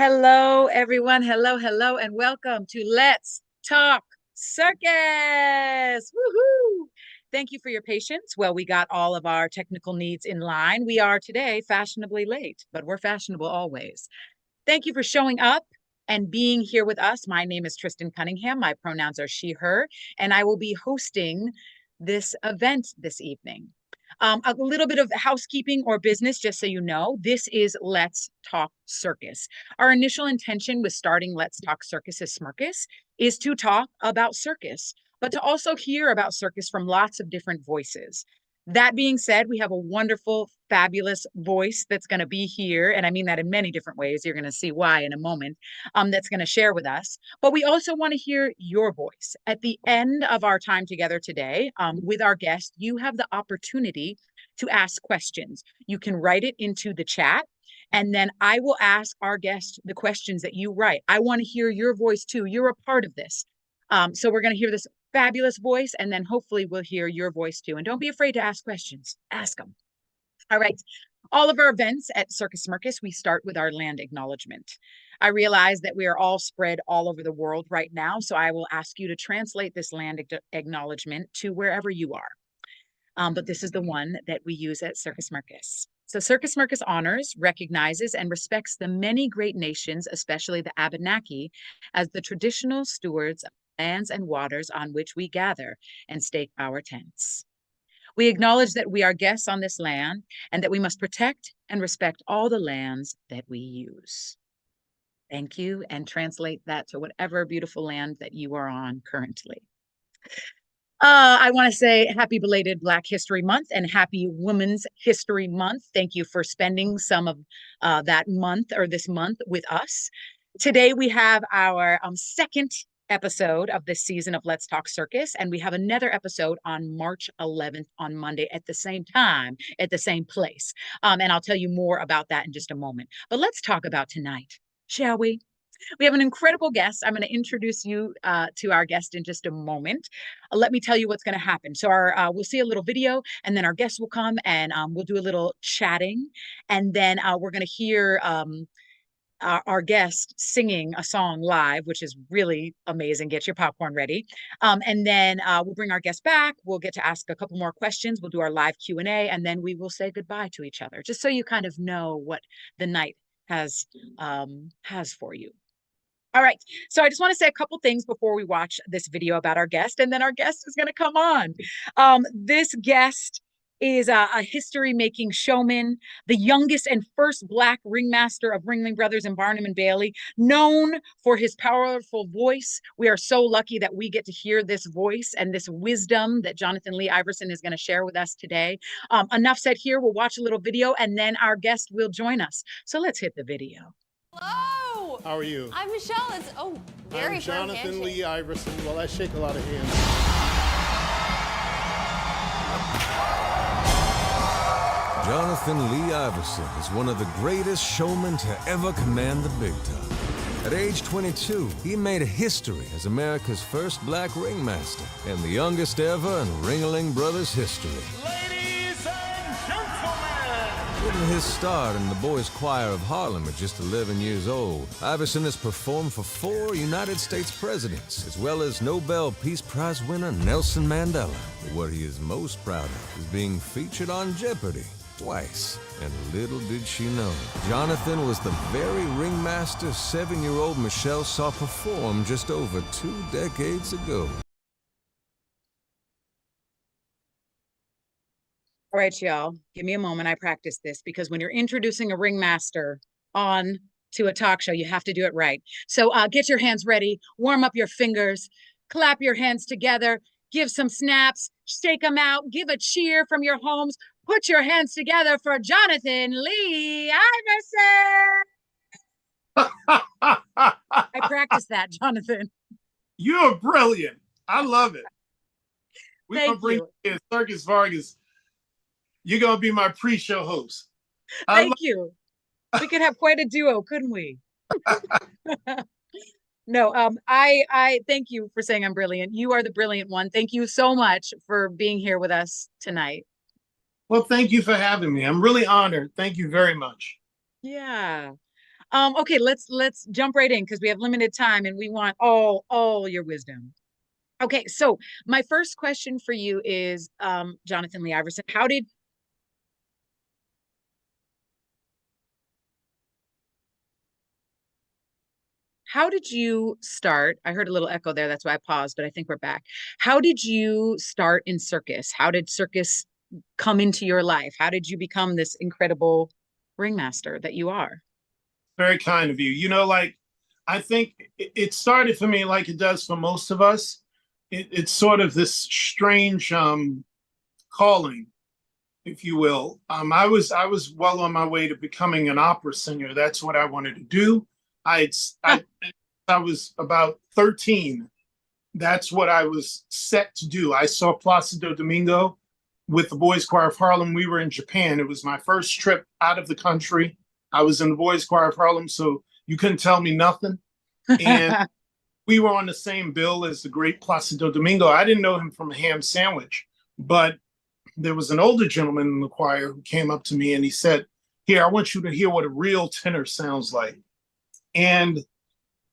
Hello, everyone. Hello, hello, and welcome to Let's Talk Circus. Woohoo! Thank you for your patience. Well, we got all of our technical needs in line. We are today fashionably late, but we're fashionable always. Thank you for showing up and being here with us. My name is Tristan Cunningham. My pronouns are she, her, and I will be hosting this event this evening. A little bit of housekeeping or business, just so you know, this is Let's Talk Circus. Our initial intention with starting Let's Talk Circus Smirkus is to talk about circus, but to also hear about circus from lots of different voices. That being said, we have a wonderful, fabulous voice that's going to be here. And I mean that in many different ways. You're going to see why in a moment, that's going to share with us. But we also want to hear your voice. At the end of our time together today with our guest, you have the opportunity to ask questions. You can write it into the chat. And then I will ask our guest the questions that you write. I want to hear your voice too. You're a part of this. So we're going to hear this fabulous voice, and then hopefully we'll hear your voice too. And don't be afraid to ask questions. Ask them. All right. All of our events at Circus Smirkus, we start with our land acknowledgement. I realize that we are all spread all over the world right now, so I will ask you to translate this land acknowledgement to wherever you are. But this is the one that we use at Circus Smirkus. So Circus Smirkus honors, recognizes, and respects the many great nations, especially the Abenaki, as the traditional stewards of lands and waters on which we gather and stake our tents. We acknowledge that we are guests on this land and that we must protect and respect all the lands that we use. Thank you, and translate that to whatever beautiful land that you are on currently. I want to say happy belated Black History Month and happy Women's History Month. Thank you for spending some of that month or this month with us. Today we have our second episode of this season of Let's Talk Circus, and we have another episode on March 11th on Monday at the same time, at the same place. And I'll tell you more about that in just a moment. But let's talk about tonight, shall we? We have an incredible guest. I'm going to introduce you to our guest in just a moment. Let me tell you what's going to happen. So we'll see a little video, and then our guest will come, and we'll do a little chatting, and then we're going to hear our guest singing a song live, which is really amazing. Get your popcorn ready. And then we'll bring our guest back. We'll get to ask a couple more questions. We'll do our live Q&A, and then we will say goodbye to each other, just so you kind of know what the night has for you. All right. So I just want to say a couple things before we watch this video about our guest, and then our guest is going to come on. This guest is a history-making showman, the youngest and first Black ringmaster of Ringling Brothers and Barnum and Bailey, known for his powerful voice. We are so lucky that we get to hear this voice and this wisdom that Johnathan Lee Iverson is going to share with us today. Enough said here. We'll watch a little video, and then our guest will join us. So let's hit the video. Hello! How are you? I'm Michelle. Very I'm Johnathan handshake. Lee Iverson. Well, I shake a lot of hands. Johnathan Lee Iverson is one of the greatest showmen to ever command the big time. At age 22, he made history as America's first Black ringmaster and the youngest ever in Ringling Brothers history. Ladies and gentlemen! Getting his start in the Boys Choir of Harlem at just 11 years old, Iverson has performed for 4 United States presidents, as well as Nobel Peace Prize winner Nelson Mandela. But what he is most proud of is being featured on Jeopardy! Twice. And little did she know, Johnathan was the very ringmaster 7-year-old Michelle saw perform just over 2 decades ago. All right, y'all, give me a moment. I practiced this because when you're introducing a ringmaster on to a talk show, you have to do it right. So get your hands ready, warm up your fingers, clap your hands together, give some snaps, shake them out, give a cheer from your homes. Put your hands together for Johnathan Lee Iverson. I practiced that, Johnathan. You're brilliant. I love it. We're Thank going to bring in Circus Vargas. You're going to be my pre-show host. Thank you. We could have quite a duo, couldn't we? No, I thank you for saying I'm brilliant. You are the brilliant one. Thank you so much for being here with us tonight. Well, thank you for having me. I'm really honored. Thank you very much. Yeah. Okay, let's jump right in because we have limited time and we want all your wisdom. Okay, so my first question for you is, Johnathan Lee Iverson, how did you start? I heard a little echo there, that's why I paused, but I think we're back. How did you start in circus? How did circus come into your life? How did you become this incredible ringmaster that you are? Very kind of you. You know, like, I think it started for me like it does for most of us. It's sort of this strange calling, if you will. I was well on my way to becoming an opera singer. That's what I wanted to do. I was about 13. That's what I was set to do. I saw Placido Domingo with the Boys Choir of Harlem. We were in Japan. It was my first trip out of the country. I was in the Boys Choir of Harlem, so you couldn't tell me nothing. And we were on the same bill as the great Placido Domingo. I didn't know him from a ham sandwich, but there was an older gentleman in the choir who came up to me and he said, "Here, I want you to hear what a real tenor sounds like." And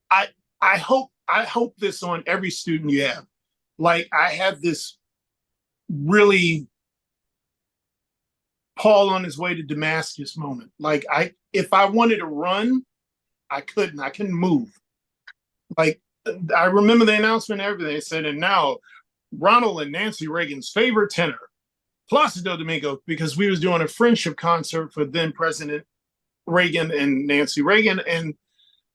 I hope this on every student you have. Like, I had this really Paul on his way to Damascus moment. Like, if I wanted to run, I couldn't move. Like, I remember the announcement and everything. They said, and now Ronald and Nancy Reagan's favorite tenor, Placido Domingo, because we was doing a friendship concert for then President Reagan and Nancy Reagan. And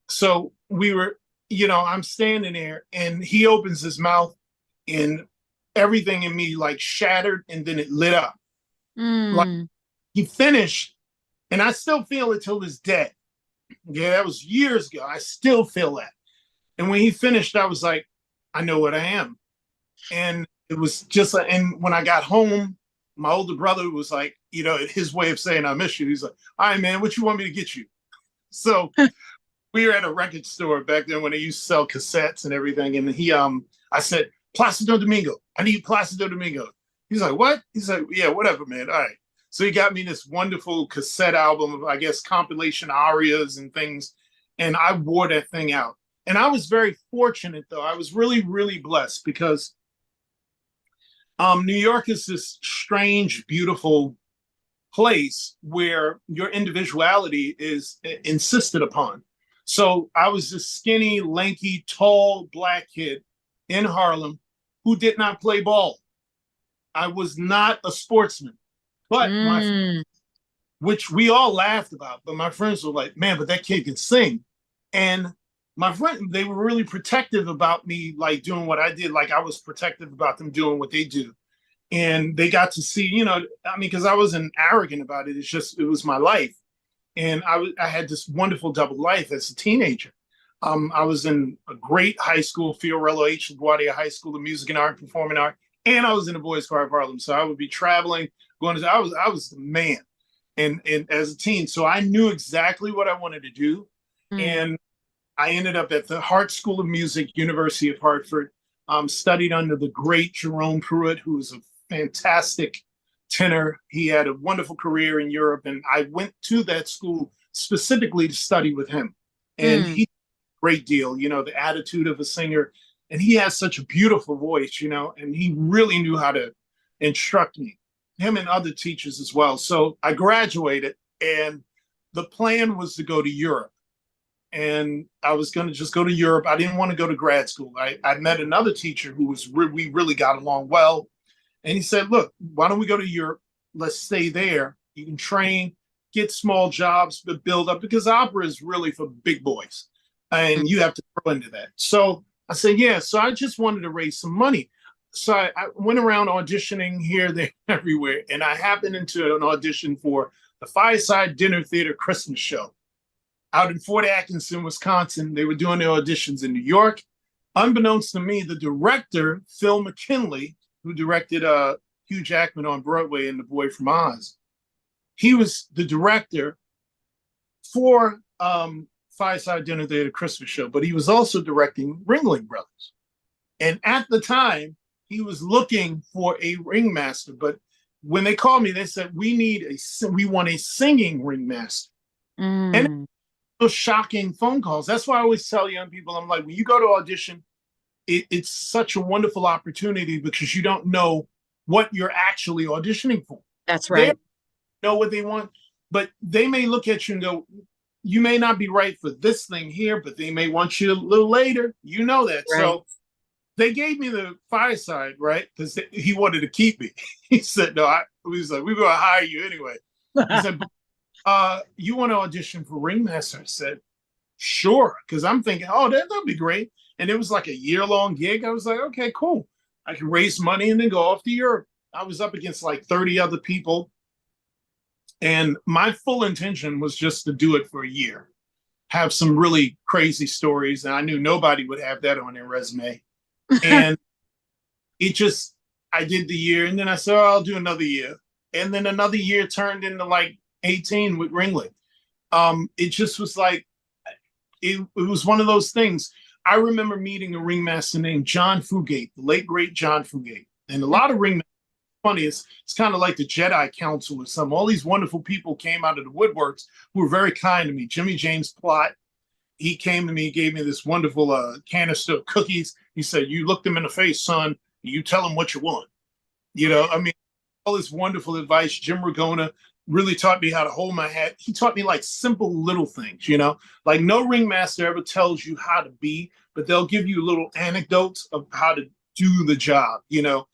so we were, I'm standing there and he opens his mouth and everything in me like shattered and then it lit up. Like, he finished and I still feel it till this day. Yeah, that was years ago. I still feel that. And when he finished, I was like, I know what I am. And it was just, and when I got home, my older brother was like, his way of saying I miss you. He's like, all right, man, what you want me to get you? So we were at a record store back then when they used to sell cassettes and everything. And I said, Placido Domingo, I need Placido Domingo. He's like, what? He's like, yeah, whatever, man. All right. So he got me this wonderful cassette album of, I guess, compilation arias and things. And I wore that thing out. And I was very fortunate, though. I was really, really blessed because New York is this strange, beautiful place where your individuality is insisted upon. So I was this skinny, lanky, tall, black kid in Harlem who did not play ball. I was not a sportsman, but which we all laughed about. But my friends were like, man, but that kid can sing. And my friend, they were really protective about me, like doing what I did. Like I was protective about them doing what they do. And they got to see, because I wasn't arrogant about it. It's just, it was my life. And I had this wonderful double life as a teenager. I was in a great high school, Fiorello H. LaGuardia High School of Music and Art, Performing Art, and I was in the Boys Choir of Harlem. So I would be traveling, I was the man and as a teen. So I knew exactly what I wanted to do. And I ended up at the Hart School of Music, University of Hartford, studied under the great Jerome Pruitt, who was a fantastic tenor. He had a wonderful career in Europe, and I went to that school specifically to study with him. And he great deal, the attitude of a singer. And he has such a beautiful voice, and he really knew how to instruct me, him and other teachers as well. So I graduated, and the plan was to go to Europe. And I was going to just go to Europe. I didn't want to go to grad school. I met another teacher who we really got along well. And he said, look, why don't we go to Europe? Let's stay there. You can train, get small jobs, but build up, because opera is really for big boys. And you have to grow into that. So I said, yeah. So I just wanted to raise some money. So I went around auditioning here, there, everywhere. And I happened into an audition for the Fireside Dinner Theater Christmas show out in Fort Atkinson, Wisconsin. They were doing their auditions in New York. Unbeknownst to me, the director, Phil McKinley, who directed Hugh Jackman on Broadway in The Boy from Oz, he was the director for Fireside Dinner Theater Christmas show, but he was also directing Ringling Brothers. And at the time, he was looking for a ringmaster. But when they called me, they said, we want a singing ringmaster. And those shocking phone calls. That's why I always tell young people, I'm like, when you go to audition, it's such a wonderful opportunity because you don't know what you're actually auditioning for. That's They right. know what they want, but they may look at you and go, you may not be right for this thing here, but they may want you a little later. You know that. Right. So they gave me the fireside, right? Because he wanted to keep me. He said, no, he was like, we're going to hire you anyway. He said, you want to audition for Ringmaster? I said, sure. Because I'm thinking, oh, that'll be great. And it was like a year-long gig. I was like, okay, cool. I can raise money and then go off to Europe. I was up against like 30 other people. And my full intention was just to do it for a year, have some really crazy stories. And I knew nobody would have that on their resume. And I did the year. And then I said, oh, I'll do another year. And then another year turned into like 18 with Ringling. It just was like, it was one of those things. I remember meeting a ringmaster named John Fugate, the late, great John Fugate. And a lot of ringmasters, funny, it's kind of like the Jedi Council or something. All these wonderful people came out of the woodworks who were very kind to me. Jimmy James Plott, he came to me, gave me this wonderful canister of cookies. He said, you look them in the face, son, you tell them what you want. You know, I mean, all this wonderful advice. Jim Ragona really taught me how to hold my hat. He taught me like simple little things, you know, like no ringmaster ever tells you how to be, but they'll give you little anecdotes of how to do the job, you know.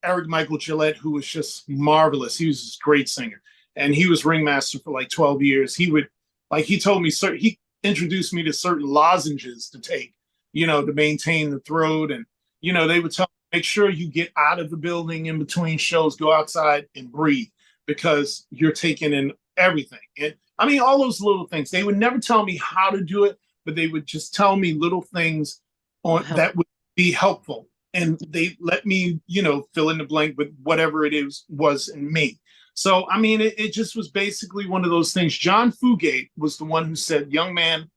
Eric Michael Gillette, who was just marvelous. He was a great singer. And he was ringmaster for like 12 years. He would, like, he told me, he introduced me to certain lozenges to take, you know, to maintain the throat. And, you know, they would tell me, make sure you get out of the building in between shows, go outside and breathe because you're taking in everything. And I mean, all those little things. They would never tell me how to do it, but they would just tell me little things that would be helpful. And they let me, you know, fill in the blank with whatever it was in me. So, I mean, it just was basically one of those things. John Fugate was the one who said, young man,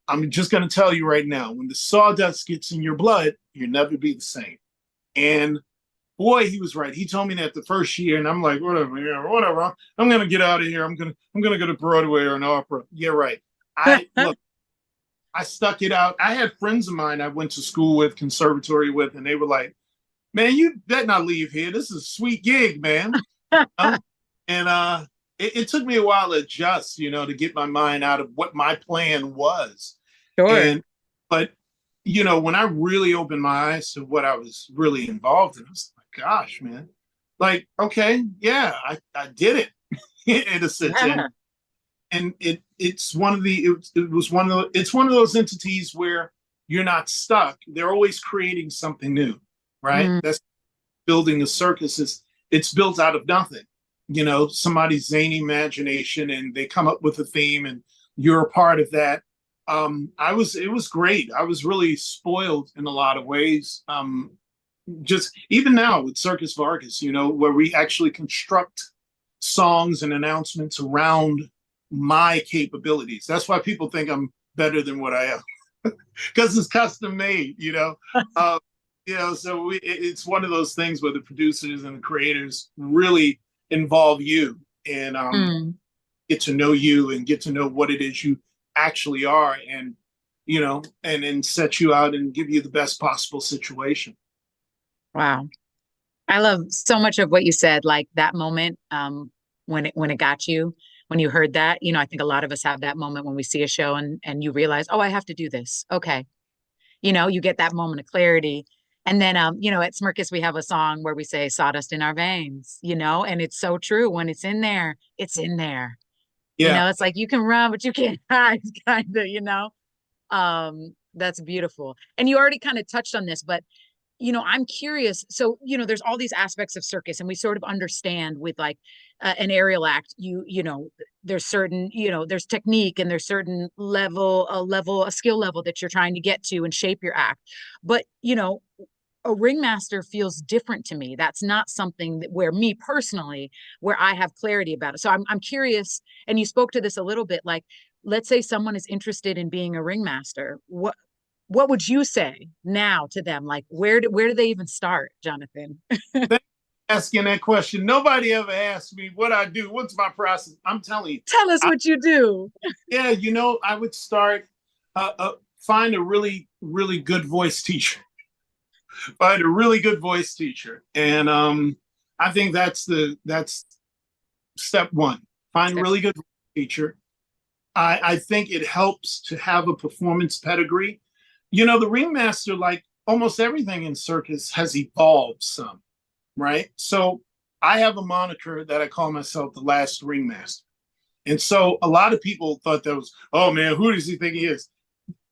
I'm just going to tell you right now, when the sawdust gets in your blood, you'll never be the same. And boy, he was right. He told me that the first year, and I'm like, whatever, yeah, whatever. I'm going to get out of here. I'm going to go to Broadway or an opera. Yeah, right. Look, I stuck it out. I had friends of mine I went to school with, conservatory with, and they were like, man, you better not leave here. This is a sweet gig, man. And it took me a while to adjust, you know, to get my mind out of what my plan was. Sure. But, you know, when I really opened my eyes to what I was really involved in, I was like, gosh, man. Like, okay, yeah, I did it in a sense. Yeah. And it's one of those entities where you're not stuck. They're always creating something new, right? Mm. That's building a circus. It's built out of nothing. You know, somebody's zany imagination, and they come up with a theme, and you're a part of that. It was great. I was really spoiled in a lot of ways. Just even now with Circus Vargas, you know, where we actually construct songs and announcements around my capabilities. That's why people think I'm better than what I am, because it's custom made, you know. You know, so it's one of those things where the producers and the creators really involve you and get to know you and get to know what it is you actually are, and you know, and then set you out and give you the best possible situation. Wow. I love so much of what you said, like that moment when it got you, when you heard that. You know, I think a lot of us have that moment when we see a show and you realize, oh, I have to do this. Okay. You know, you get that moment of clarity. And then, you know, at Smirkus, we have a song where we say sawdust in our veins, you know, and it's so true. When it's in there, it's in there. Yeah. You know, it's like you can run, but you can't hide, kind of, you know. That's beautiful. And you already kind of touched on this, but you know, I'm curious. So, you know, there's all these aspects of circus, and we sort of understand with like an aerial act, you know, there's certain, you know, there's technique and there's certain a skill level that you're trying to get to and shape your act. But, you know, a ringmaster feels different to me. That's not something that, where me personally, where I have clarity about it. So I'm curious, and you spoke to this a little bit, like, let's say someone is interested in being a ringmaster. What would you say now to them? Like, where do they even start, Johnathan? asking that question. Nobody ever asked me what I do. What's my process? I'm telling you. Tell us what you do. Yeah, I would start, find a really, really good voice teacher. Find a really good voice teacher. And I think that's step one. Find a really good voice teacher. I think it helps to have a performance pedigree. The Ringmaster, like almost everything in circus, has evolved some, right? So I have a moniker that I call myself the last Ringmaster. And so a lot of people thought that was, oh man, who does he think he is?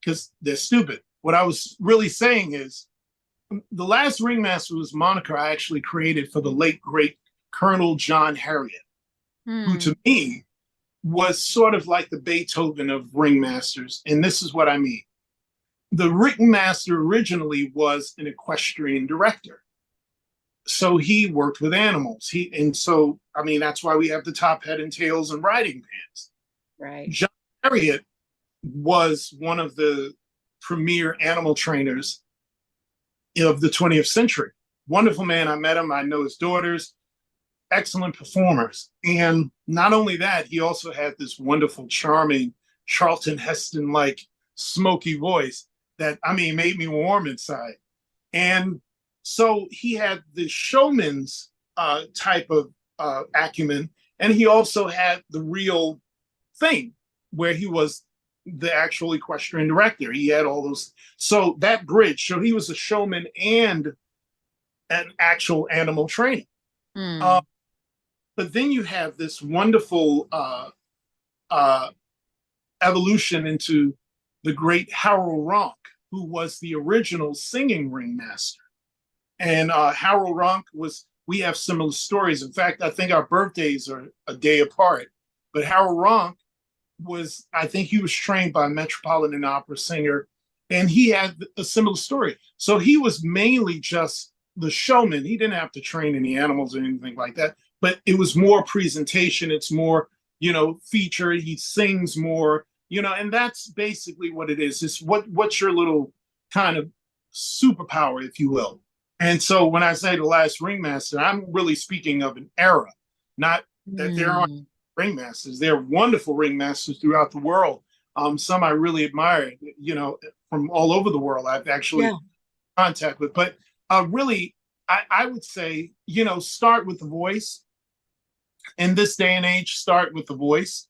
Because they're stupid. What I was really saying is the last Ringmaster was a moniker I actually created for the late, great Colonel John Harriet, who to me was sort of like the Beethoven of ringmasters. And this is what I mean. The ringmaster originally was an equestrian director. So he worked with animals. That's why we have the top, head, and tails and riding pants. Right. John Harriet was one of the premier animal trainers of the 20th century. Wonderful man. I met him. I know his daughters. Excellent performers. And not only that, he also had this wonderful, charming Charlton Heston-like smoky voice that, made me warm inside. And so he had the showman's type of acumen, and he also had the real thing where he was the actual equestrian director. He had all those. So that bridge, so he was a showman and an actual animal trainer. But then you have this wonderful evolution into the great Harold Ronk, who was the original singing ringmaster. And Harold Ronk we have similar stories. In fact, I think our birthdays are a day apart. But Harold Ronk he was trained by a Metropolitan Opera singer, and he had a similar story. So he was mainly just the showman. He didn't have to train any animals or anything like that. But it was more presentation. It's more, feature. He sings more, and that's basically what it is. It's what's your little kind of superpower, if you will. And so when I say the last ringmaster, I'm really speaking of an era, not that there aren't ringmasters. There are wonderful ringmasters throughout the world. Some I really admire, from all over the world. I've actually contact with, but really, I would say, start with the voice. In this day and age, start with the voice,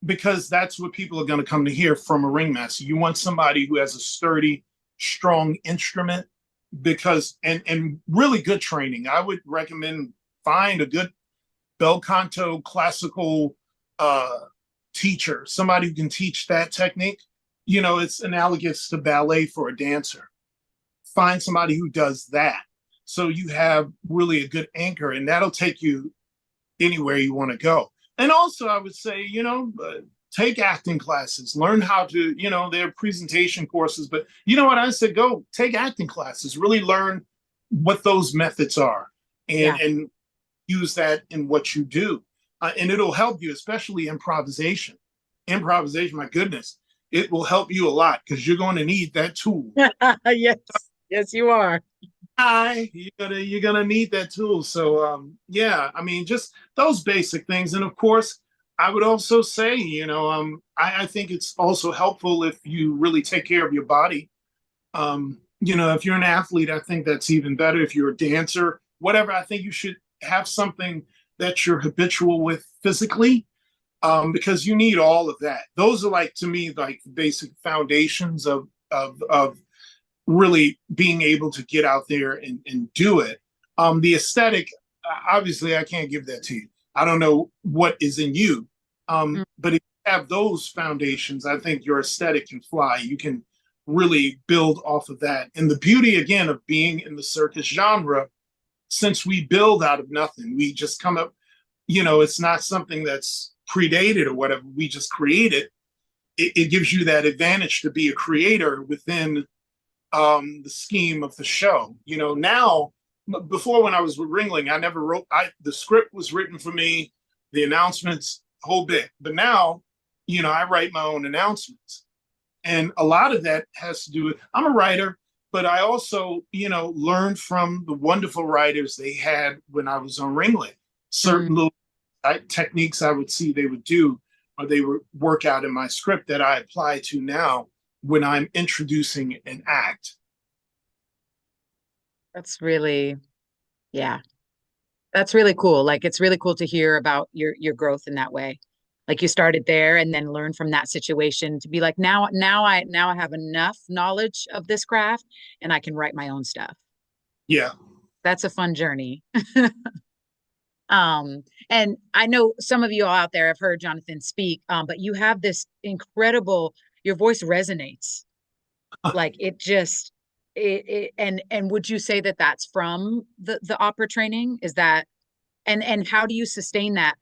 because that's what people are going to come to hear from a ringmaster. You want somebody who has a sturdy, strong instrument, and really good training. I would recommend find a good bel canto classical teacher, somebody who can teach that technique. It's analogous to ballet for a dancer. Find somebody who does that. So you have really a good anchor, and that'll take you anywhere you want to go. And also, I would say, take acting classes, learn how to, there are presentation courses, but you know what I said, go take acting classes, really learn what those methods are and use that in what you do. And it'll help you, especially improvisation. Improvisation, my goodness, it will help you a lot because you're going to need that tool. Yes, you are. You're gonna need that tool. So just those basic things. And of course, I would also say, I think it's also helpful if you really take care of your body. If you're an athlete, I think that's even better. If you're a dancer, whatever, I think you should have something that you're habitual with physically, because you need all of that. Those are to me, the basic foundations of really being able to get out there and do it. The aesthetic, obviously, I can't give that to you. I don't know what is in you. But if you have those foundations, I think your aesthetic can fly. You can really build off of that. And the beauty, again, of being in the circus genre, since we build out of nothing, we just come up, it's not something that's predated or whatever. We just create it. It gives you that advantage to be a creator within the scheme of the show. Now, before when I was with Ringling, I never wrote, the script was written for me, the announcements, whole bit. But now, I write my own announcements. And a lot of that has to do with, I'm a writer, but I also, learned from the wonderful writers they had when I was on Ringling. Certain little techniques I would see they would do, or they would work out in my script that I apply to now when I'm introducing an act. That's really, yeah, that's really cool. Like, it's really cool to hear about your growth in that way. Like, you started there and then learn from that situation to be like, now I have enough knowledge of this craft and I can write my own stuff. Yeah. That's a fun journey. And I know some of you all out there have heard Johnathan speak, but you have this incredible, your voice resonates. Like, it just, and would you say that that's from the opera training? Is that, and how do you sustain that?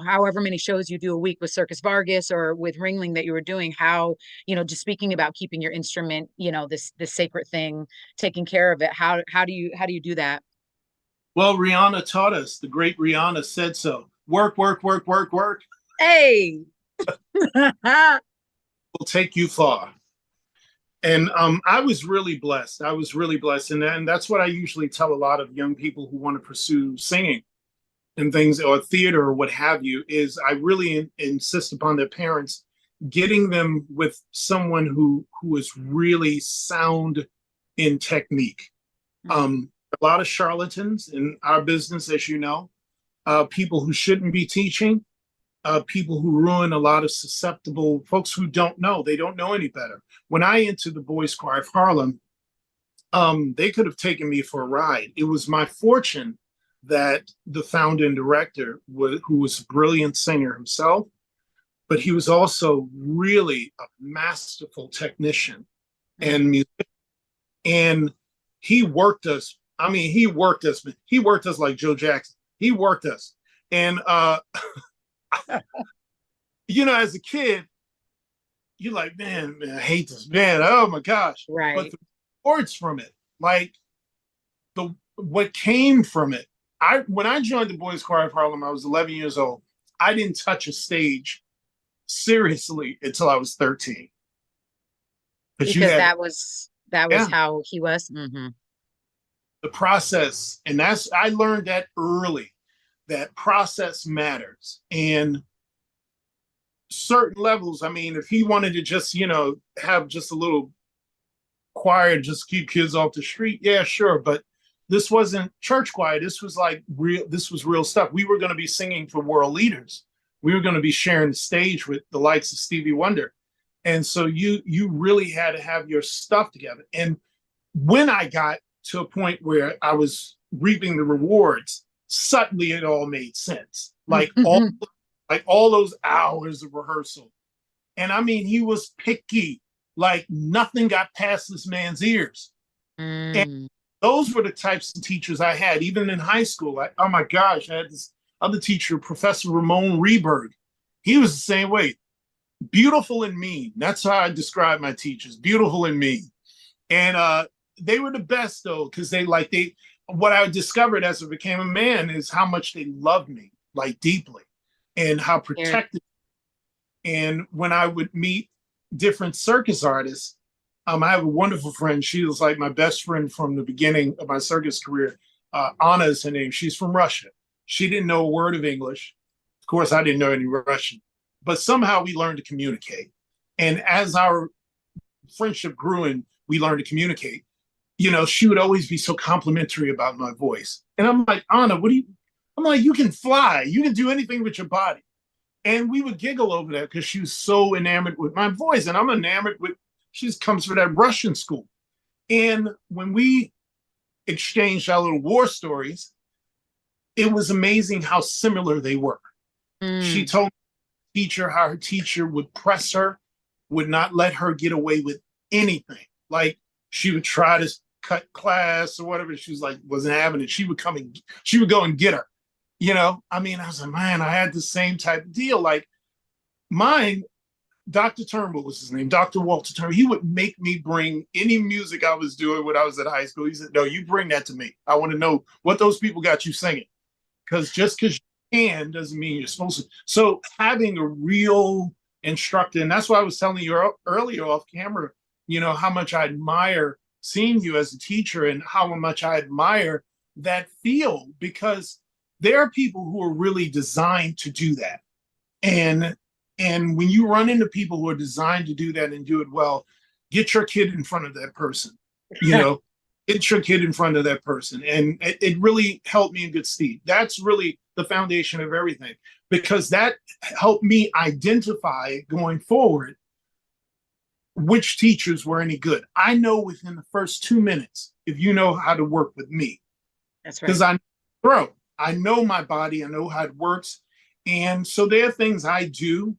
However many shows you do a week with Circus Vargas or with Ringling that you were doing, how, just speaking about keeping your instrument, this sacred thing, taking care of it. How do you do that? Well, Rihanna taught us. The great Rihanna said so. Work, work, work, work, work. Hey. Will take you far. And I was really blessed. And that's what I usually tell a lot of young people who want to pursue singing and things, or theater or what have you, is I really insist upon their parents getting them with someone who is really sound in technique. A lot of charlatans in our business, as you know, people who shouldn't be teaching, people who ruin a lot of susceptible folks who don't know. They don't know any better. When I entered the Boys Choir of Harlem, they could have taken me for a ride. It was my fortune that the founder and director, who was a brilliant singer himself, but he was also really a masterful technician and musician. And he worked us. I mean, he worked us like Joe Jackson. He worked us. And, as a kid, you're like, man, I hate this, man. Oh my gosh. Right. But the rewards from it, like what came from it. When I joined the Boys Choir of Harlem, I was 11 years old. I didn't touch a stage seriously until I was 13. Because that was how he was. Mm-hmm. The process, and I learned that early, that process matters. And certain levels, I mean, if he wanted to just, have just a little choir, just keep kids off the street, yeah, sure. But this wasn't church choir. This was real stuff. We were going to be singing for world leaders. We were going to be sharing the stage with the likes of Stevie Wonder. And so you really had to have your stuff together. And when I got to a point where I was reaping the rewards, suddenly it all made sense. Like all those hours of rehearsal. And I mean, he was picky. Like, nothing got past this man's ears. And those were the types of teachers I had, even in high school. Oh my gosh, I had this other teacher, Professor Ramon Reberg. He was the same way. Beautiful and mean. That's how I describe my teachers. Beautiful and mean. And they were the best, though, because what I discovered as I became a man is how much they loved me, like, deeply, and how protected. Yeah. And when I would meet different circus artists, I have a wonderful friend. She was like my best friend from the beginning of my circus career. Anna is her name. She's from Russia. She didn't know a word of English. Of course, I didn't know any Russian. But somehow we learned to communicate. And as our friendship grew and we learned to communicate, she would always be so complimentary about my voice. And I'm like, Anna, I'm like, you can fly. You can do anything with your body. And we would giggle over that because she was so enamored with my voice. And I'm enamored with, she comes from that Russian school. And when we exchanged our little war stories, it was amazing how similar they were. She told the teacher how her teacher would press her, would not let her get away with anything. Like, she would try to cut class or whatever. She was like, wasn't having it. She would go and get her. I mean, I was like, man, I had the same type of deal. Like, mine, Dr. Turnbull was his name, Dr. Walter Turnbull. He would make me bring any music I was doing when I was at high school. He said, no, you bring that to me. I want to know what those people got you singing. Because just because you can doesn't mean you're supposed to. So having a real instructor, and that's why I was telling you earlier off camera, how much I admire seeing you as a teacher and how much I admire that field, because there are people who are really designed to do that. And when you run into people who are designed to do that and do it well, get your kid in front of that person, you know, get your kid in front of that person. And it really helped me in good stead. That's really the foundation of everything, because that helped me identify going forward which teachers were any good. I know within the first 2 minutes if you know how to work with me. That's right. Because I know my body, I know how it works. And so there are things I do.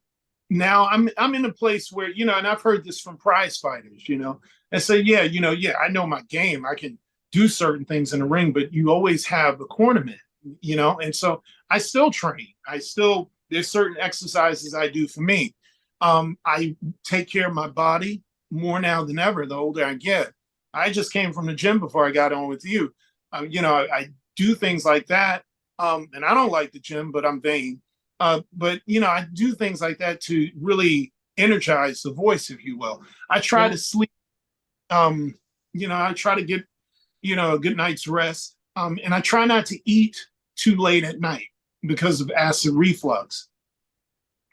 Now I'm in a place where, you know, and I've heard this from prize fighters, you know, and say, yeah, you know, yeah, I know my game. I can do certain things in the ring, but you always have a cornerman, you know? And so I still train. There's certain exercises I do for me. I take care of my body more now than ever, the older I get. I just came from the gym before I got on with you. You know, I do things like that. And I don't like the gym, but I'm vain. But, you know, I do things like that to really energize the voice, if you will. I try to sleep. You know, I try to get, you know, a good night's rest. And I try not to eat too late at night because of acid reflux.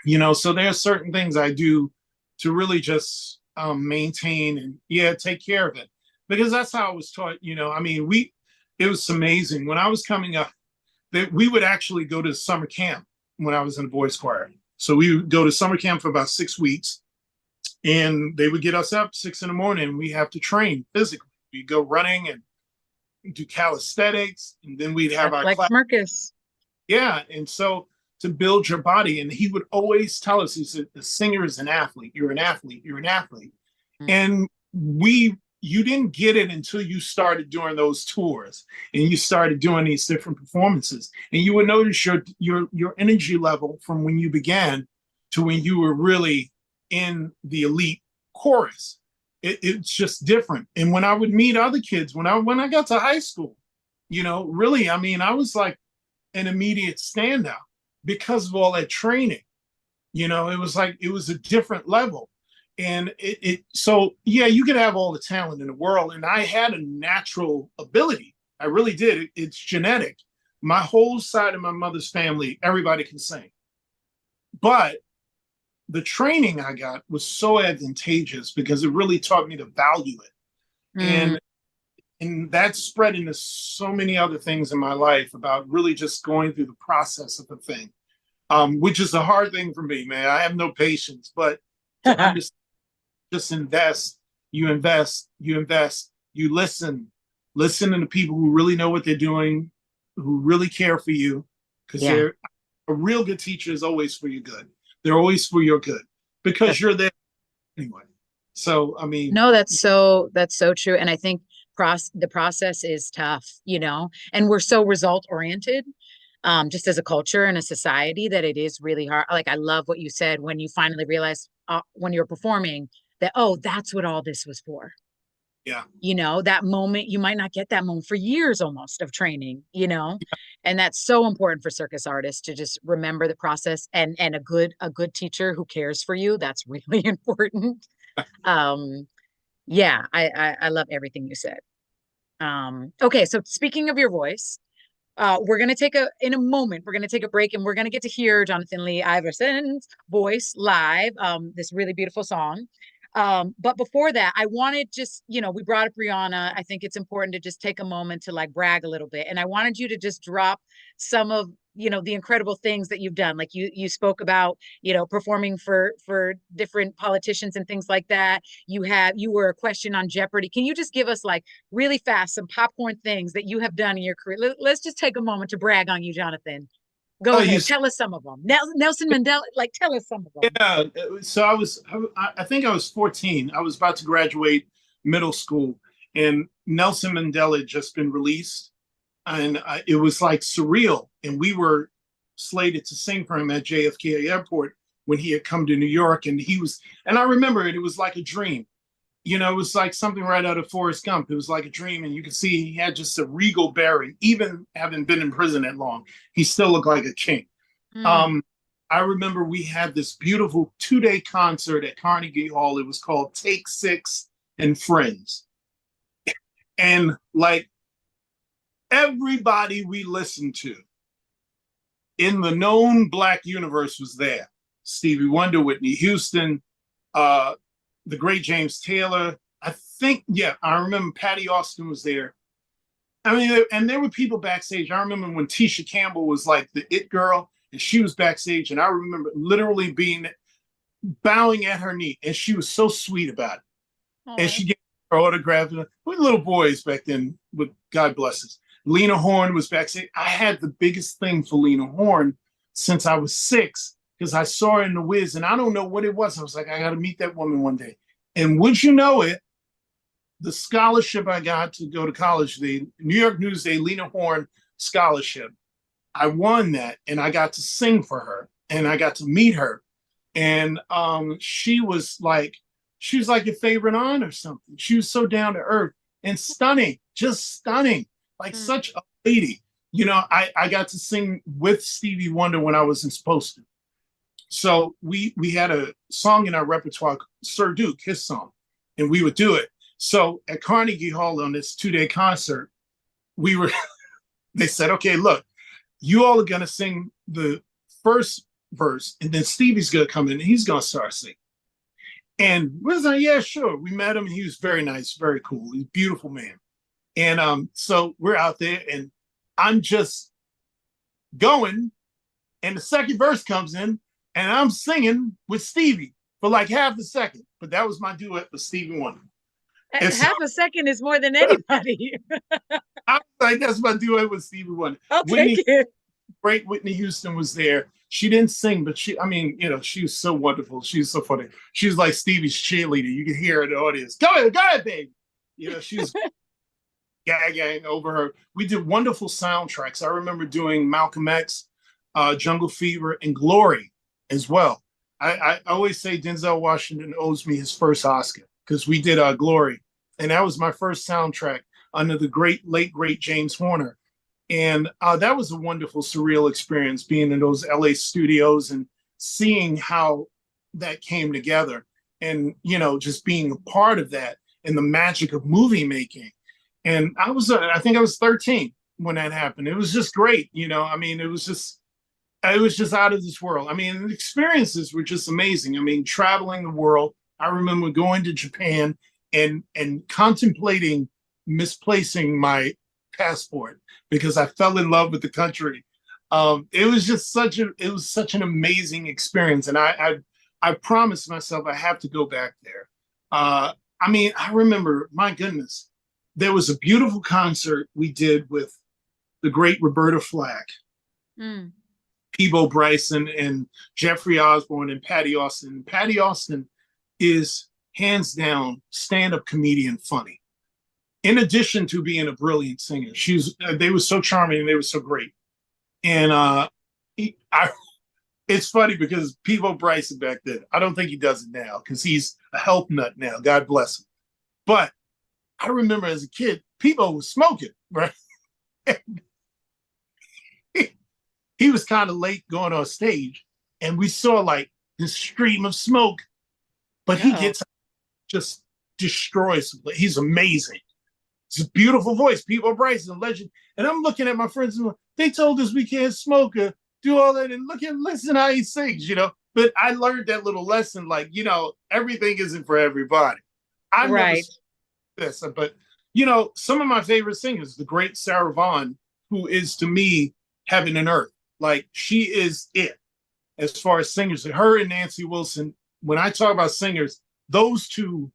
You know, so there are certain things I do to really just maintain and, take care of it. Because that's how I was taught, you know. I mean, it was amazing. When I was coming up, we would actually go to summer camp when I was in the boys choir. So we would go to summer camp for about 6 weeks, and they would get us up 6 in the morning. And we have to train physically. We'd go running and do calisthenics, and then we'd have our class. Smirkus. Yeah, and so to build your body, and he would always tell us, he said, the singer is an athlete. You're an athlete. You're an athlete. Mm-hmm. And you didn't get it until you started doing those tours and you started doing these different performances, and you would notice your energy level from when you began to when you were really in the elite chorus. It's just different. And when I would meet other kids, when I got to high school, you know, really, I mean, I was like an immediate standout because of all that training. You know, it was like, it was a different level. And so, yeah, you could have all the talent in the world. And I had a natural ability. I really did. It's genetic. My whole side of my mother's family, everybody can sing. But the training I got was so advantageous because it really taught me to value it. Mm. And that spread into so many other things in my life about really just going through the process of the thing, which is a hard thing for me, man. I have no patience, but to understand, just invest, you listen to the people who really know what they're doing, who really care for you, because a real good teacher is always for your good. They're always for your good because you're there anyway. So, I mean, no, that's so true. And I think the process is tough, you know, and we're so result oriented, just as a culture and a society, that it is really hard. Like, I love what you said when you finally realized when you're performing that, oh, that's what all this was for. Yeah. You know, that moment, you might not get that moment for years almost of training, you know, and that's so important for circus artists to just remember the process, and a good teacher who cares for you. That's really important. Yeah, I love everything you said. Okay. So speaking of your voice, we're going to in a moment, we're going to take a break, and we're going to get to hear Johnathan Lee Iverson's voice live, this really beautiful song. But before that, I wanted just, you know, we brought up Rihanna. I think it's important to just take a moment to like brag a little bit. And I wanted you to just drop some of, you know, the incredible things that you've done. Like you spoke about, you know, performing for different politicians and things like that. You were a question on Jeopardy. Can you just give us like really fast some popcorn things that you have done in your career? Let's just take a moment to brag on you, Johnathan. Go ahead. Tell us some of them. Nelson Mandela, like, tell us some of them. Yeah. So I think I was 14. I was about to graduate middle school, and Nelson Mandela had just been released. And it was like surreal. And we were slated to sing for him at JFK Airport when he had come to New York. And I remember it was like a dream. You know, it was like something right out of Forrest Gump. It was like a dream. And you could see he had just a regal bearing. Even having been in prison that long, he still looked like a king. Mm. I remember we had this beautiful 2-day concert at Carnegie Hall. It was called Take 6 and Friends. And like everybody we listened to in the known Black universe was there. Stevie Wonder, Whitney Houston, the great James Taylor. I think, yeah, I remember Patty Austin was there. I mean, and there were people backstage. I remember when Tisha Campbell was like the it girl, and she was backstage, and I remember literally bowing at her knee, and she was so sweet about it. Aww. And she gave her autograph. We were little boys back then, with God bless us. Lena Horne was backstage. I had the biggest thing for Lena Horne since I was 6, because I saw her in The Wiz, and I don't know what it was. I was like, I got to meet that woman one day. And would you know it, the scholarship I got to go to college, the New York Newsday Lena Horne Scholarship, I won that, and I got to sing for her, and I got to meet her. And she was like your favorite aunt or something. She was so down to earth and stunning, just stunning, like such a lady. You know, I got to sing with Stevie Wonder when I was supposed to. So we had a song in our repertoire, Sir Duke, his song, and we would do it. So at Carnegie Hall on this 2-day concert, they said, okay, look, you all are going to sing the first verse, and then Stevie's going to come in and he's going to start singing. And we're like, yeah, sure. We met him. He was very nice, very cool. He's a beautiful man. And so we're out there, and I'm just going, and the second verse comes in, and I'm singing with Stevie for like half a second. But that was my duet with Stevie Wonder. And half a second is more than anybody. I was like, that's my duet with Stevie Wonder. Okay. Great Whitney Houston was there. She didn't sing, but she was so wonderful. She was so funny. She was like Stevie's cheerleader. You could hear her in the audience. Go ahead, baby. You know, she was gagging over her. We did wonderful soundtracks. I remember doing Malcolm X, Jungle Fever, and Glory as well. I always say Denzel Washington owes me his first Oscar, because we did Glory, and that was my first soundtrack under the late great James Horner. And that was a wonderful, surreal experience, being in those LA studios and seeing how that came together, and, you know, just being a part of that and the magic of movie making. And I think I was 13 when that happened. It was just great. You know, I mean, it was just out of this world. I mean, the experiences were just amazing. I mean, traveling the world. I remember going to Japan and contemplating misplacing my passport because I fell in love with the country. It was such an amazing experience, and I promised myself I have to go back there. I mean, I remember, my goodness, there was a beautiful concert we did with the great Roberta Flack, Peabo Bryson, and Jeffrey Osborne, and Patty Austin. Patty Austin is hands down stand-up comedian funny. In addition to being a brilliant singer, they were so charming and they were so great. And it's funny because Peabo Bryson back then, I don't think he does it now because he's a health nut now. God bless him. But I remember as a kid, Peabo was smoking, right? He was kind of late going on stage, and we saw like this stream of smoke. But he gets just destroys. He's amazing. It's a beautiful voice. Peabo Bryson, a legend. And I'm looking at my friends and they told us we can't smoke or do all that. And listen how he sings, you know. But I learned that little lesson, like, you know, everything isn't for everybody. I've never seen this, but you know, some of my favorite singers, the great Sarah Vaughan, who is to me heaven and earth. Like, she is it as far as singers. Her and Nancy Wilson. When I talk about singers, those two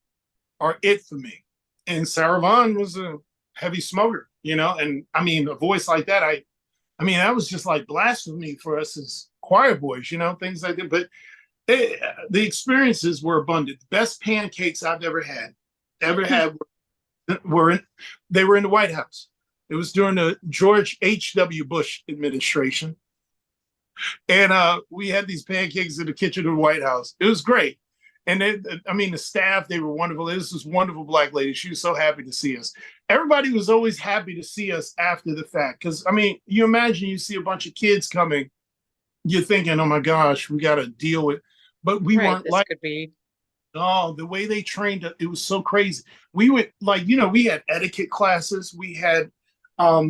are it for me. And Sarah Vaughan was a heavy smoker, you know, and I mean, a voice like that, I mean, that was just like blasphemy for us as choir boys, you know, things like that. But the experiences were abundant. The best pancakes I've ever had were in the White House. It was during the George H.W. Bush administration. And we had these pancakes in the kitchen of the White House. It was great. And the staff, they were wonderful. This was wonderful Black lady. She was so happy to see us. Everybody was always happy to see us after the fact. Because, I mean, you imagine you see a bunch of kids coming, you're thinking, oh my gosh, we got to deal with. But we weren't like, Oh, the way they trained it was so crazy. We would like, we had etiquette classes, we had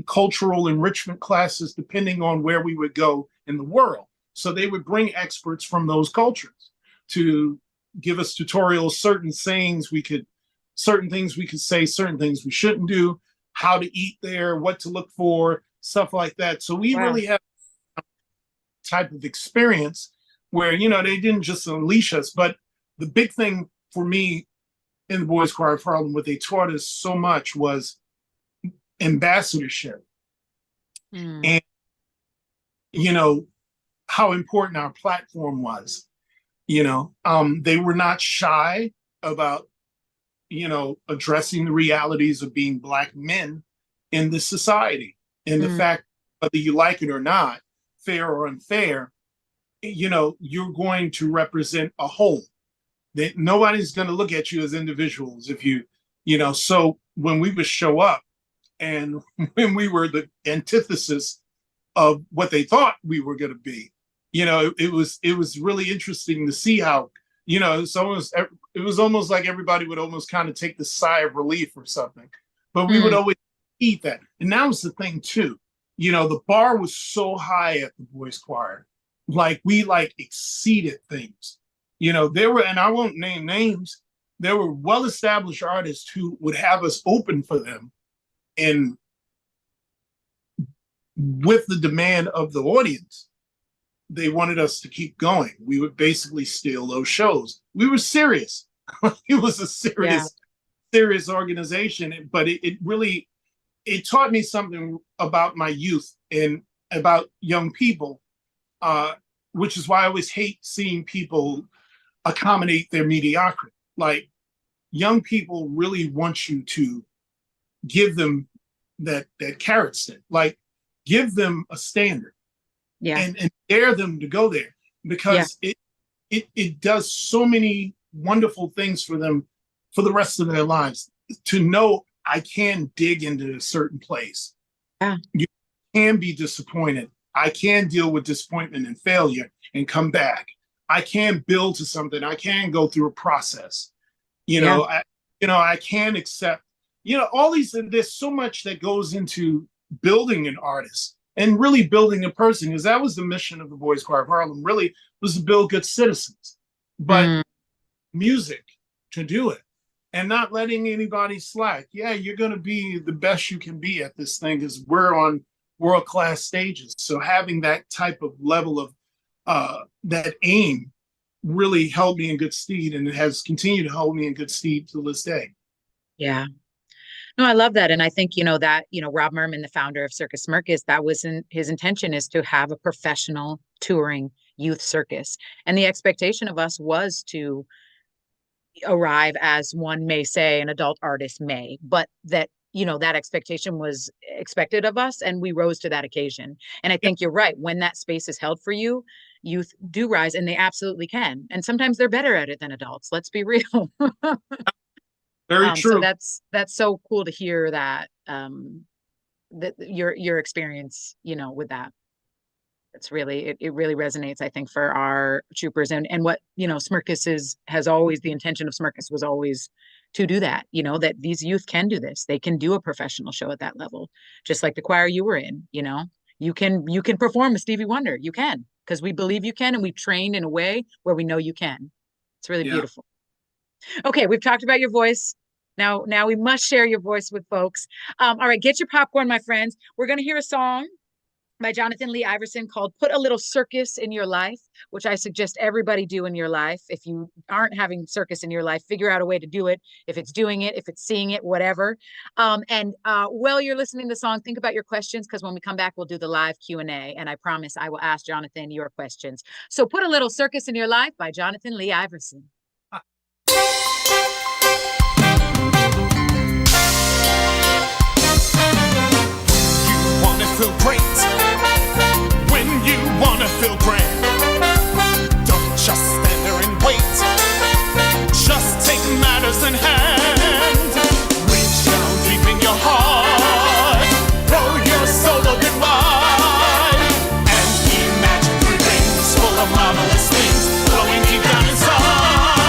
cultural enrichment classes, depending on where we would go in the world. So they would bring experts from those cultures to give us tutorials, certain things we could say, certain things we shouldn't do, how to eat there, what to look for, stuff like that. So we really have a type of experience where, they didn't just unleash us, but the big thing for me in the Boys Choir of Harlem, what they taught us so much was ambassadorship. And, how important our platform was. They were not shy about, addressing the realities of being Black men in this society. And the fact, whether you like it or not, fair or unfair, you're going to represent a whole. That nobody's going to look at you as individuals if you, so when we would show up and when we were the antithesis of what they thought we were going to be, it was really interesting to see how, it was almost like everybody would almost kind of take the sigh of relief or something, but we would always eat that. And that was the thing too, the bar was so high at the Boys Choir, we exceeded things. There were, and I won't name names, there were well-established artists who would have us open for them. And with the demand of the audience, they wanted us to keep going. We would basically steal those shows. We were serious. It was a serious organization, but it really taught me something about my youth and about young people, which is why I always hate seeing people accommodate their mediocrity. Like, young people really want you to give them that carrot stick, give them a standard, and dare them to go there, because it does so many wonderful things for them for the rest of their lives. To know I can dig into a certain place. You can be disappointed. I can deal with disappointment and failure and come back. I can build to something. I can go through a process. I can accept, all these, and there's so much that goes into building an artist and really building a person, because that was the mission of the Boys Choir of Harlem, really was to build good citizens, but music to do it and not letting anybody slack. Yeah, you're going to be the best you can be at this thing because we're on world-class stages. So having that type of level of that aim really held me in good stead, and it has continued to hold me in good stead to this day. Yeah. No, I love that. And I think, that, Rob Merman, the founder of Circus Smirkus, that was his intention, is to have a professional touring youth circus. And the expectation of us was to arrive, as one may say, an adult artist may, but that, that expectation was expected of us, and we rose to that occasion. And I think you're right. When that space is held for you, youth do rise, and they absolutely can. And sometimes they're better at it than adults. Let's be real. Very true. So that's so cool to hear that, that your experience, with that. It's really, it really resonates, I think, for our troopers, and what, Smirkus has always, the intention of Smirkus was always to do that, that these youth can do this. They can do a professional show at that level, just like the choir you were in. You can perform a Stevie Wonder. You can, because we believe you can, and we've trained in a way where we know you can. It's really beautiful. Okay, we've talked about your voice. Now we must share your voice with folks. All right, get your popcorn, my friends. We're going to hear a song by Johnathan Lee Iverson called Put a Little Circus in Your Life, which I suggest everybody do in your life. If you aren't having circus in your life, figure out a way to do it. If it's doing it, if it's seeing it, whatever. While you're listening to the song, think about your questions, because when we come back, we'll do the live Q&A. And I promise I will ask Johnathan your questions. So Put a Little Circus in Your Life by Johnathan Lee Iverson. Feel great when you wanna feel grand. Don't just stand there and wait. Just take matters in hand. Reach down deep in your heart. Throw your soul open wide and imagine 3 rings full of marvelous things flowing deep down inside.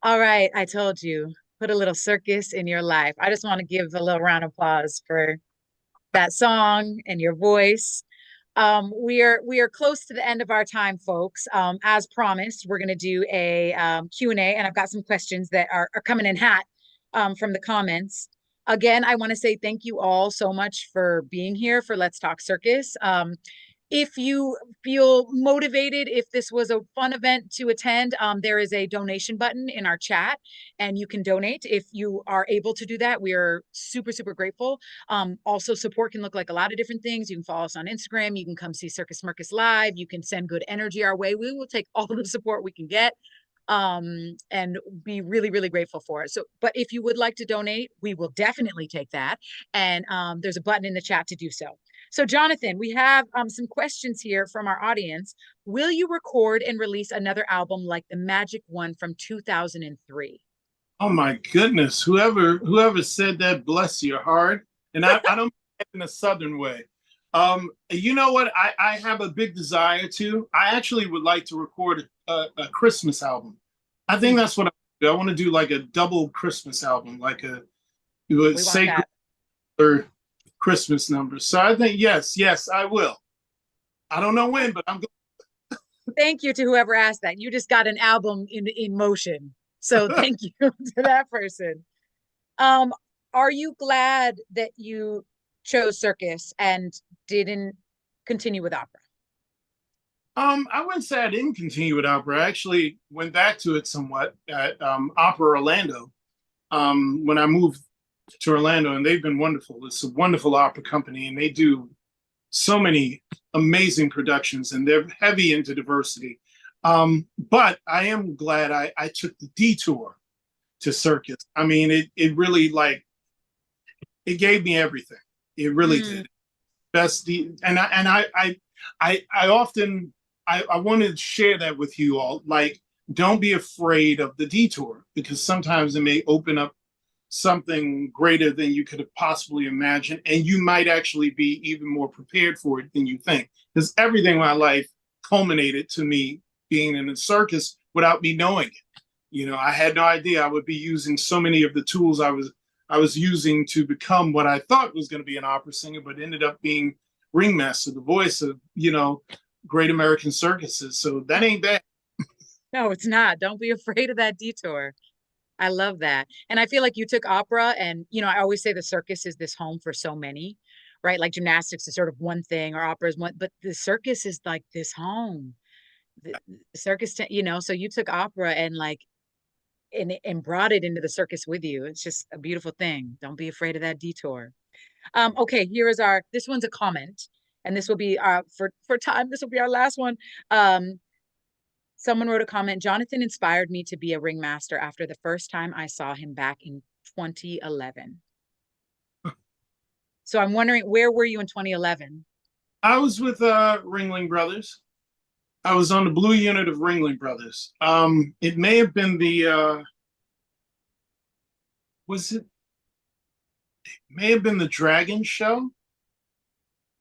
All right, I told you, put a little circus in your life. I just want to give a little round of applause for that song and your voice. We are close to the end of our time, folks. As promised, we're going to do a Q&A, and I've got some questions that are coming in hot from the comments. Again, I want to say thank you all so much for being here for Let's Talk Circus. If you feel motivated, if this was a fun event to attend, there is a donation button in our chat and you can donate if you are able to do that. We are super, super grateful. Also, support can look like a lot of different things. You can follow us on Instagram. You can come see Circus Smirkus live. You can send good energy our way. We will take all the support we can get and be really, really grateful for it. So, but if you would like to donate, we will definitely take that. And there's a button in the chat to do so. So, Johnathan, we have some questions here from our audience. Will you record and release another album like the Magic one from 2003? Oh my goodness! Whoever said that, bless your heart. And I don't mean that in a Southern way. You know what? I have a big desire to. I actually would like to record a Christmas album. I think that's what I do. I want to do like a double Christmas album, like a sacred or Christmas numbers. So I think yes, I will. I don't know when, but I'm going. Thank you to whoever asked that. You just got an album in motion. So thank you to that person. Are you glad that you chose circus and didn't continue with opera? I wouldn't say I didn't continue with opera. I actually went back to it somewhat at Opera Orlando when I moved to Orlando, and they've been wonderful. It's a wonderful opera company, and they do so many amazing productions, and they're heavy into diversity. But I am glad I took the detour to circus. I mean, it really it gave me everything. It really did. And I often I wanted to share that with you all. Like, don't be afraid of the detour, because sometimes it may open up something greater than you could have possibly imagined, and you might actually be even more prepared for it than you think. Because everything in my life culminated to me being in a circus without me knowing it. You know, I had no idea I would be using so many of the tools I was using to become what I thought was going to be an opera singer, but ended up being Ringmaster, the voice of, great American circuses. So that ain't bad. No, it's not. Don't be afraid of that detour. I love that. And I feel like you took opera and, I always say the circus is this home for so many, right? Like gymnastics is sort of one thing or opera is one, but the circus is like this home. The circus, so you took opera and and brought it into the circus with you. It's just a beautiful thing. Don't be afraid of that detour. Okay, this one's a comment, and this will be for time. This will be our last one. Someone wrote a comment. Johnathan inspired me to be a ringmaster after the first time I saw him back in 2011. So I'm wondering, where were you in 2011? I was with Ringling Brothers. I was on the blue unit of Ringling Brothers. It may have been it may have been the Dragon Show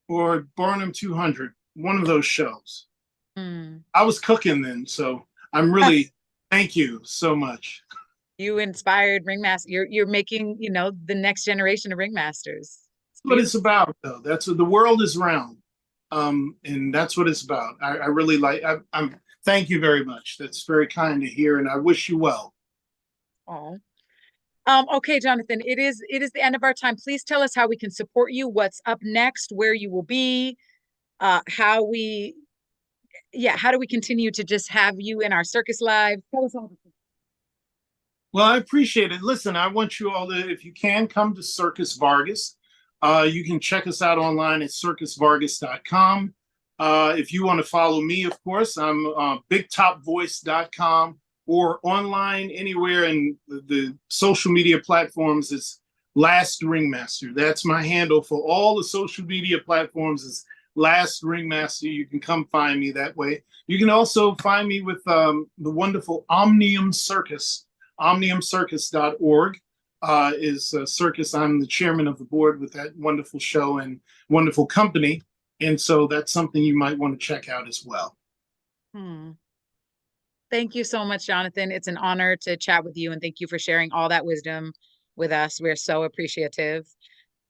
or Barnum 200, one of those shows. I was cooking then, so I'm really, thank you so much. You inspired Ringmaster. You're making, the next generation of ringmasters. That's what it's about, though. That's what the world is round. And that's what it's about. I really I'm thank you very much. That's very kind to hear, and I wish you well. Oh. Okay, Johnathan, it is the end of our time. Please tell us how we can support you, what's up next, where you will be, how do we continue to just have you in our circus live? Tell us all. Well, I appreciate it. Listen, I want you all to, if you can, come to Circus Vargas. You can check us out online at circusvargas.com. If you want to follow me, of course, I'm bigtopvoice.com, or online anywhere in the social media platforms. It's Last Ringmaster. That's my handle for all the social media platforms, is Last Ringmaster. You can come find me that way. You can also find me with the wonderful Omnium Circus. Omniumcircus.org is a circus. I'm the chairman of the board with that wonderful show and wonderful company. And so that's something you might want to check out as well. Thank you so much, Johnathan. It's an honor to chat with you, and thank you for sharing all that wisdom with us. We're so appreciative.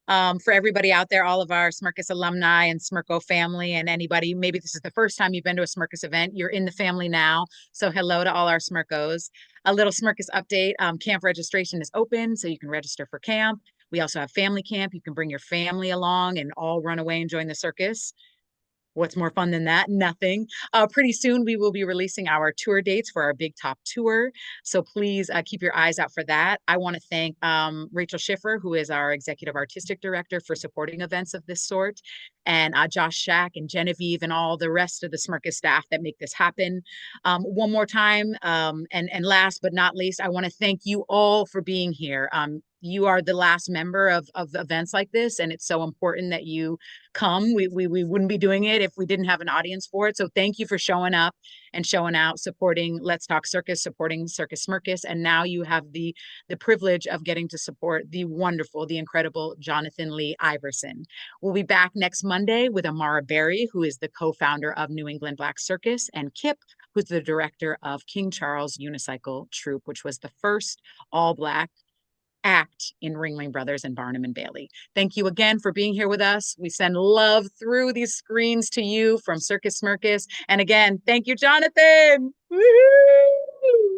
For everybody out there, all of our Smirkus alumni and Smirko family, and anybody, maybe this is the first time you've been to a Smirkus event, you're in the family now. So hello to all our Smirkos. A little Smirkus update, camp registration is open, so you can register for camp. We also have family camp. You can bring your family along and all run away and join the circus. What's more fun than that? Nothing. Pretty soon, we will be releasing our tour dates for our Big Top Tour. So please keep your eyes out for that. I want to thank Rachel Schiffer, who is our Executive Artistic Director, for supporting events of this sort, and Josh Shack and Genevieve and all the rest of the Smirkus staff that make this happen. One more time, and last but not least, I want to thank you all for being here. You are the last member of events like this, and it's so important that you come. We wouldn't be doing it if we didn't have an audience for it. So thank you for showing up and showing out, supporting Let's Talk Circus, supporting Circus Smirkus, and now you have the privilege of getting to support the wonderful, the incredible Johnathan Lee Iverson. We'll be back next Monday with Amara Berry, who is the co-founder of New England Black Circus, and Kip, who's the director of King Charles Unicycle Troupe, which was the first all-Black act in Ringling Brothers and Barnum and Bailey. Thank you again for being here with us. We send love through these screens to you from Circus Smirkus. And again, thank you, Johnathan. Woo-hoo!